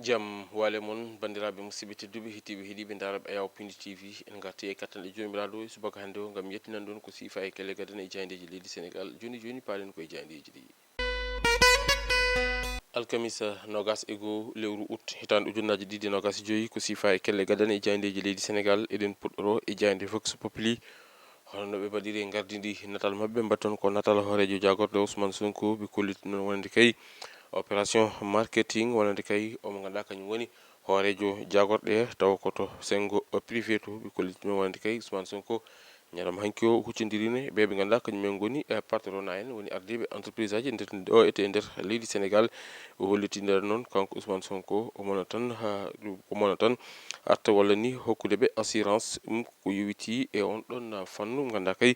jam wale mon bandiraɓe musidɓe tedduɓe hettiɓe heeɗiɓe daraɓe ayaw pindi tv en garti e kattanɗe jomiraɗo e subaka hannde o gam yettinan ɗon ko siifa e kelle gadan e jayndeji leydi sénégal joni palen koye jayndeji ɗi alkamisa nogas e goo lewru août hitande ujunnaji ɗiɗi nogas e joyyi ko siifa e kelle gadan e jayndeji leydi sénégal eɗen puɗɗoro e jaynde vox populi hono no ɓe mbaɗiri e gardidi natal mabɓe mbatton ko natal hoorejo jagorɗo ousmane sonko ɓe kolliti noon wonande kay opération marketing wonande kay omo ganduɗa kañum woni hoorejo jagorɗe taw koto sengo privé to ɓe kolliti noon wonande kay ousmane sonko ñalawma hanki o huccodirine ɓe ɓe ganduɗa kañumen goni patronat en woni ardiɓe entreprise aji nder o ete nder leydi sénégal o holliti nder noon kanko ousmane sonko omona tan arta walla ni hokkude ɓe assurance ɗum ko yowiti e on ɗon fannu ganduɗa kay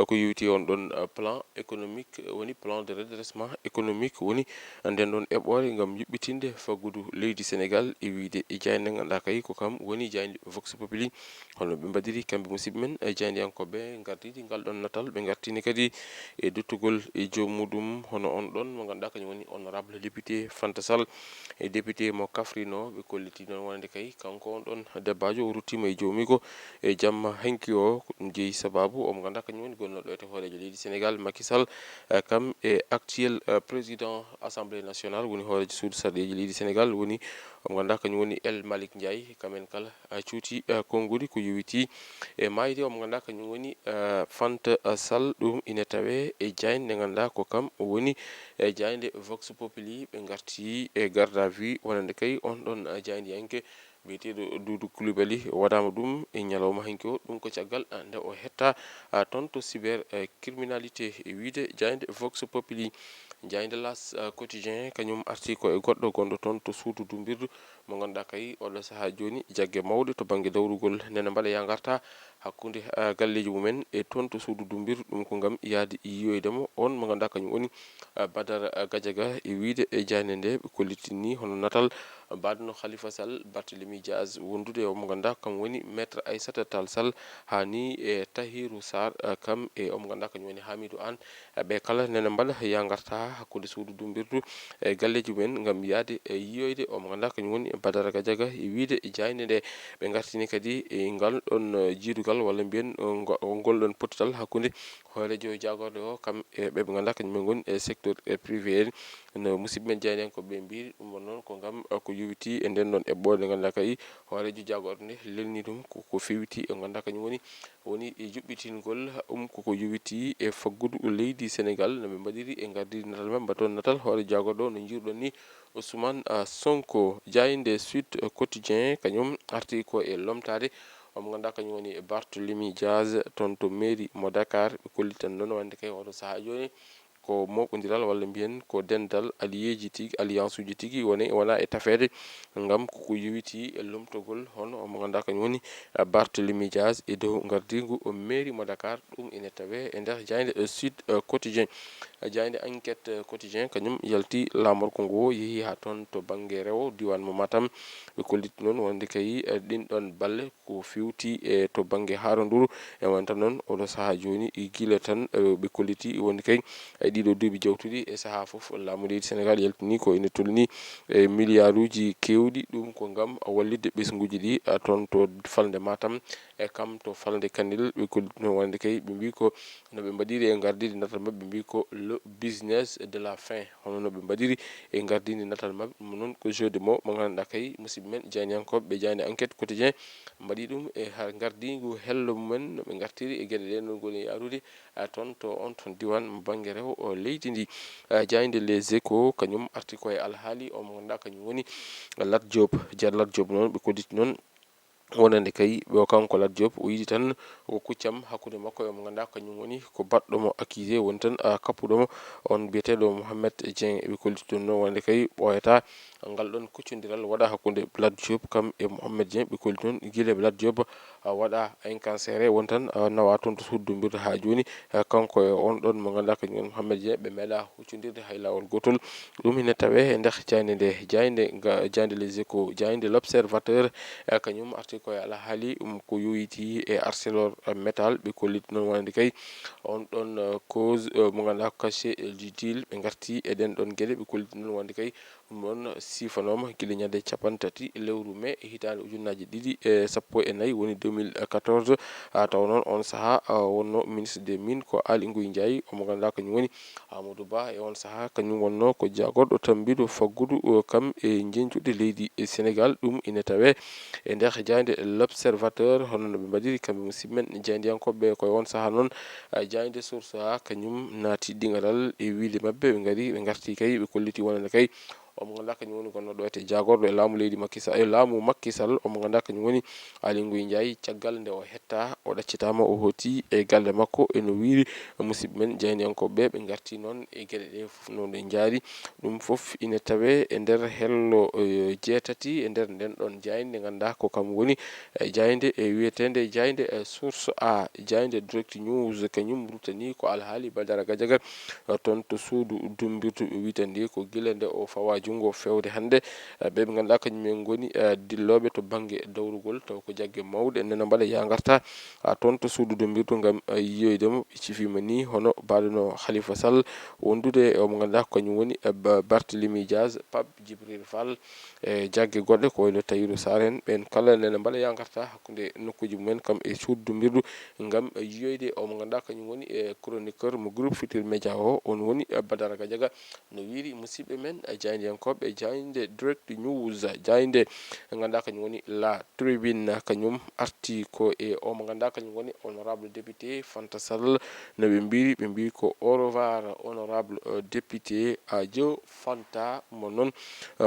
ko yowiti on ɗon plan économique woni plan de redressement économique woni nden ɗon eɓɓore gam yuɓɓitinde faggudu leydi sénégal e wiide e jayde ganduɗa kay ko kam woni jayde vox populi holno ɓe mbaɗiri kamɓe musidɓe men e jaydiyankoɓe gardidi ngal ɗon natal ɓe gartini kadi e duttugol e jomuɗum hono on ɗon mo ganduɗa kañum woni honorable député Fanta Sall e député mo Kafrine ɓe kolliti noon wonande kay kanko on ɗon debbajo o ruttima e jomigo e jamma hanki o ko ɗum jeeyi sababu omo ganduɗa kañum woni gonnoɗo ete hoorejo leydi sénégal Macky Sall kam e actuel président assemblée nationale woni hoorejo suudu sarɗeji leydi sénégal woni omo ganduɗa kañum woni El Malick Ndiaye kamen kala cuuti konnguli ko yowiti e mayde omo ganduɗa kañum woni Fanta Sall ɗum ine tawe e jayde nde ganduɗa ko kam woni e jayde vox populi ɓe garti e garde à vue wonande kay on ɗon jaydiyanke biyeteɗo Doudou Coulibaly waɗama ɗum e ñalawma hanki o ɗum ko caggal nde o hetta toon to cyber criminalité e wiide jayde vox populi jayde las quotidien kañum arti ko e goɗɗo gonɗo toon to suudu dumbirdu mo ganduɗa kay oɗo saaha joni jaggue mawɗe to banggue dawrugol nene mbaɗa ya garta hakkude galleji mumen e toon to suudu dumbirdu ɗum ko gam yaade yiyoydemo on mo ganduɗa kañum woni Badara Gadiaga e wiide e jayde nde ɓe kollitini hono natal badno Khalifa Sall Barthélémy Dias wondude omo ganduɗa kam woni maître Aissata Tall Sall hani e Tahirou Sarr kam e omo ganduɗa kañum woni Hamidou Anne ɓe kala nene mbaɗa ya garta hakkude suudu dumbirdu e galleji mumen gam yaade e yiyoyde omo ganduɗa kañum woni Badara Gadiaga e wiide e jayde nde ɓe gartini kadi e ngal ɗon jiidugal walla mbiyen ngol ɗon pottital hakkude hoorejo jagorɗo o kam e ɓe ganduɗa kañumen goni e secteur privé en no musidɓe men jeynen ko ɓe mbiri ɗum won noon ko gam ko yowiti e nden ɗon eɓɓode nde ganduɗa kay hoorejo jagorɗo nde lelni ɗum koko fewiti e ganduɗa kañum woni e juɓɓitingol koko yowiti e faggudu leydi sénégal noɓe mbaɗiri e gardidi natal mabɓe mbaɗon natal hoore jagorɗo o no jiruɗon ni Ousmane Sonko jayde Sud Quotidien kañum arti ko e lomtade omo ganduɗa kañum woni Barthélémy Dias toon to mairie mo Dakar ɓe kollitan noon wande kay oɗo saaha joni ko moɓodiral walla mbiyen ko dendal alliéji tigui alliance uji tigui wona e tafede gam koko yowiti e lomtogol hono omo ganduɗa kañum woni Barthélémy Dias e dow gardigu mairie mo Dakar ɗum ene tawe e nder jayde Sud Quotidien jayde enquête quotidien kañum yalti lamorko ngo yeehi ha toon to banggue rewo diwan mo Matam ɓe kolliti noon wonde kay ɗin ɗon balle ko fewti e to banggue Haraduru e wonta noon oɗo saaha joni guila tan ɓe kolliti wonde kay ɗiɗo duuɓi jawtuɗi e saaha foof laamu leydi sénégal yaltini ko ene tolni e milliard uji kewɗi ɗum ko gam wallide ɓesguji ɗi toon to falde Matam e kam to falde Kanel ɓe kolliti noon wonde kay ɓe mbi ko noɓe mbaɗiri e gardidi natal mabɓe ɓe mbi ko le business de la fin hono noɓe mbaɗiri e gardidi natal mabɓe ɗum noon ko jeu de mots mo ganduɗa kay musidɓe men jeyniyankoɓe ɓe jayde enquête quotidien mbaɗi ɗum e gardigu hello mumen noɓe gartiri e gueɗe ɗe no goni yarude toon to on ton diwan mo banggue rewo o leydi ndi jayde les échos kañum arti koye alhaali omo ganduɗa kañum woni Lat Diop Diar Lat Diop noon ɓe kolliti noon wonande kay o kanko Lat Diop o yiɗi tan o kuccam hakkude makko e mo ganduɗa kañum woni ko baɗɗomo accusé woni tan kappuɗomo on biyeteɗo Mohamed Dieng eɓe kolliti ɗum noon wonde kay ɓoyata ngal ɗon kuccodiral waɗa hakkude Lat Diop kam e Mohamed Dieng ɓe kolli noon guila Lat Diop waɗa incarcéré won tan nawa toon to suddumbirdu ha joni kanko e on ɗon mo ganduɗa kañum woni Mohamed Dieng ɓe meeɗa huccodirde hay lawol gotol ɗum ene tawe e nder jayde nde jayde les échos jayde l'observateur kañum arti koye alhaali ko yoyiti e Arcelor Metal ɓe kolliti noon wonde kay on ɗon cause mo ganduɗa caché du deal ɓe garti e ɗen ɗon gueɗe ɓe kolliti noon wonde kay ɗum ɗon sifanoma gila ñande capantati lewru mai hitande ujunnaji ɗiɗi e sappo e nayyi woni 2014 taw noon on saaha wonno ministre des mines ko Ali Ngouille Ndiaye omo ganduɗa kañum woni Amadou Ba e on saaha kañum wonno ko jagorɗo tambiɗo faggudu kam e jenjude leydi Sénégal ɗum ina tawe e nder jayde l'observateur hono no ɓe mbaɗiri kamɓe musidɓe men jeydiyankoɓe koye on saaha noon jayde source a kañum naati ɗiŋaral e wiide mabɓe ɓe ngari ɓe garti kay ɓe kolliti wonande kay omo ganduɗa kañum woni gonnoɗo wiyete jagorɗo e laamu leydi Macky Sall e laamu Macky Sall omo ganduɗa kañum woni Ali Ngouille Ndiaye caggal nde o hetta o ɗaccitama o hooti e galle makko eno wiiri musidɓe men jeydiyankoɓe ɓe garti noon e gueɗe ɗe fof no ɗe jaari ɗum fof ina tawe e nder hello jeetati e nder nden ɗon jayde ganduɗa ko kam woni jayde e wiyetede jayde source a jayde direct news kañum rutani ko alhaali Badara Gadiaga toon to suudu dumbirdu witandi ko gila nde o fawa jungo fewde hande ɓe ganduɗa kañumen goni dilloɓe to banggue dawrugol taw ko jaggue mawɗe nena mbaɗa ya garta toon to suudu dumbirdu gam yiyoydemo ɓe cifima ni hono baɗono Khalifa Sall wondude omo ganduɗa kañum woni Barthélémy Diaz Pape Djibril Fall e jaggue goɗɗe ko wayno Tahirou Sarr en ɓen kala nena mbaɗa ya garta hakkude nokkuji mumen kam e suudu dumbirdu gam yiyoyde omo ganduɗa kañum woni chroniqueur mo groupe Futurs Médias o on woni Badara Gadiaga no wiiri musidɓe men jaydiyankoɓe jayde direct news jayde ganduɗa kañum woni la tribune kañum arti ko e omo ganduɗa kañum woni honorable député Fanta Sall no ɓe mbi ko au revoir honorable député Dio Fanta mo noon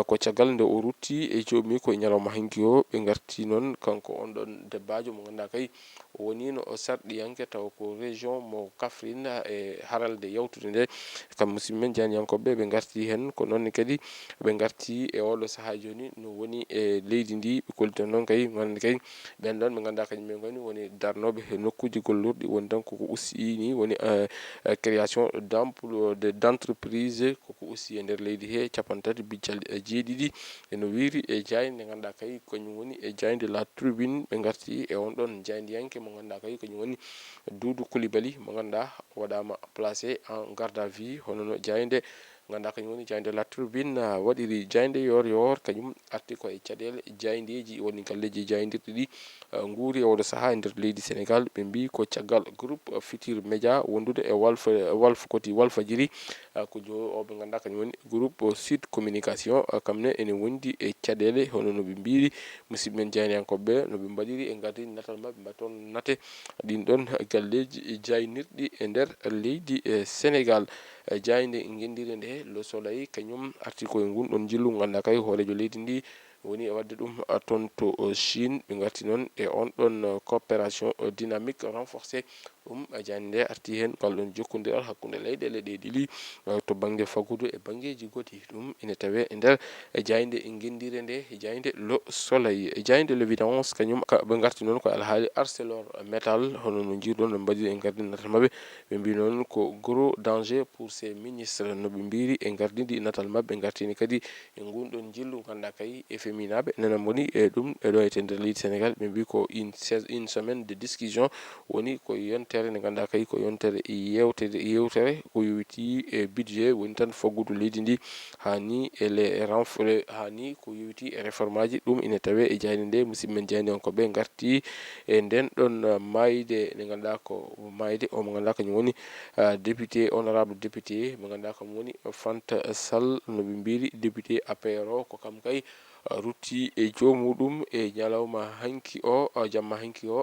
ko caggal nde o rutti e jomi ko ñalawma hanki o ɓe garti noon kanko on ɗon debbajo mo ganduɗa kay o wonino sarɗiyanke taw ko région mo Kaffrine e haralde yawtude nde kam musidɓe men jeydiyankoɓe ɓe garti hen ko noon kadi ɓe garti e oɗo saaha joni no woni e leydi ndi ɓe kollitan noon kay wonande kay ɓen ɗon ɓe ganduɗa kañumen goni woni darnoɓe e nokkuji gollorɗi woni tan koko usti woni création d'entreprise koko usti e nder leydi he capantati bijjal jeeɗiɗi eno wiiri e jayde nde ganduɗa kay kañum woni e jayde la tribune ɓe garti e on ɗon jaydiyanke mo ganduɗa kay kañum woni Doudou Coulibaly mo ganduɗa waɗama placé en garde à vue hono no jayde ganduɗa kañum woni jayde la tribune waɗiri jayde yor kañum arti koye caɗele jaydeji woni galleji jaydirɗi ɗi guuri e oɗo saaha e nder leydi Sénégal ɓe mbi ko caggal groupe Futurs Médias wondude e Walf koti Walfadjiri ko jo oɓe ganduɗa kañum woni groupe Sud Communication kamne ene wondi e caɗele hono no ɓe mbiri musidɓe men jeydiyankoɓe no ɓe mbaɗiri e gardini natal mabɓe mbaton nate ɗin ɗon galleji jaynirɗi e nder leydi Sénégal jayde guendire nde Le Soleil kañum arti koye gunɗon jillu ganduɗa kay hoorejo leydi ndi woni e wadde ɗum toon to Chine ɓe garti noon e on ɗon coopération dynamique renforcée ɗum jayde nde arti hen ngal ɗon jokkodiral hakkude leyɗele ɗe ɗiɗi to banggue faggudu e banggueji goɗɗi ɗum ina tawe e nder jayde guendire nde jayde Le Soleil jayde l'évidence kañum ɓe garti noon ko alhaali ArcelorMittal hono no jiiɗon no mbaɗiri e gardine natal mabɓe ɓe mbi noon ko gros danger pour ces ministres no ɓe mbiri e gardidi natal mabɓe ɓe gartini kadi e gunɗon jillu ganduɗa kay FMI naɓe nana moni e ɗum ɗo e nder leydi Sénégal ɓe mbi ko une semaine de discussion woni ko yontere nde ganduɗa kay ko yontere yewtere ko yowiti e budget woni tan faggudu leydi ndi hani hani ko yowiti e réforme aji ɗum ina tawe e jayde nde musidɓe men jeydiyankoɓe garti e nden ɗon mayde nde ganduɗa ko mayde omo ganduɗa kañum woni député honorable député mo ganduɗa kam woni Fanta Sall no ɓe mbiri député APR o ko kam kay rutti e jomuɗum e ñalawma hanki o jamma hanki o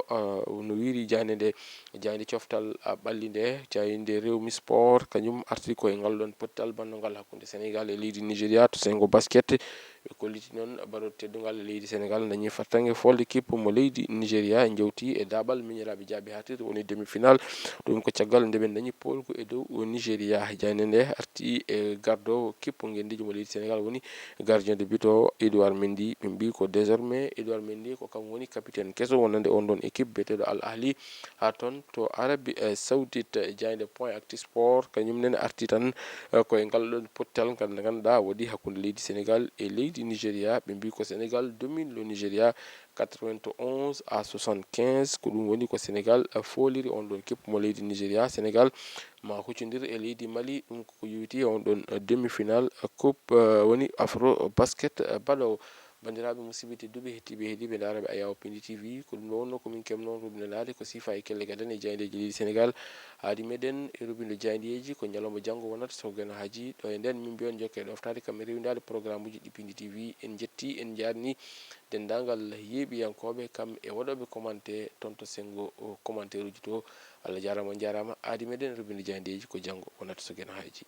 no wiiri jayde coftal ɓalli nde jayde Rewmi Sport kañum arti koye ngal ɗon pottal bannogal hakkude Sénégal e leydi Nigéria to sengo basket ɓe kolliti noon baɗoɗo teddugal e leydi Sénégal dañi fattangue folde kippu mo leydi Nigéria jewti e daɓal miñiraɓe jaabi hatirde woni demi final ɗum ko caggal nde ɓe dañi polku e dow Nigéria jayde nde arti e gardowo kippu guendijo mo leydi Sénégal woni gardien de but o Edouard Mendy ɓe mbi ko désormais Edouard Mendy ko kam woni capitaine kesso wonande on ɗon équipe biyeteɗo Al Ahli ha toon to Arabie Saoudite jayde point actu sport kañum nene arti tan koye ngal ɗon pottal ngal nde ganduɗa waɗi hakkude leydi Sénégal e leydi di Nigeria ɓe mbi ko Sénégal domine le Nigeria 91-75 ko ɗum woni ko Sénégal foliri on ɗon keppu mo leydi Nigeria. Sénégal ma huccodir e leydi Mali ɗum ko yowiti on ɗon demi final coupe woni afro basket balo. Bandiraɓe musidɓe tedduɓe hettiɓe heeɗiɓe daraɓe Ayaw Pindi TV ko ɗum ɗo wonno komin kemnon rubine laade ko sifa e kelle gadan e jayndeji leydi Sénégal haadi meɗen e rubinde jayndeji ko ñalawma janggo wonata sogana haji ɗo e nden min mbiyon jokke ɗoftade kamɓe rewidade programme uji ɗi Pindi TV en jetti en jarni dendagal yeeɓiyankoɓe kam e waɗoɓe commenté toon to sengo commentaire uji to Allah jarama on jarama haadi meɗen rubinde jayndeji ko janggo wonata sogana haji.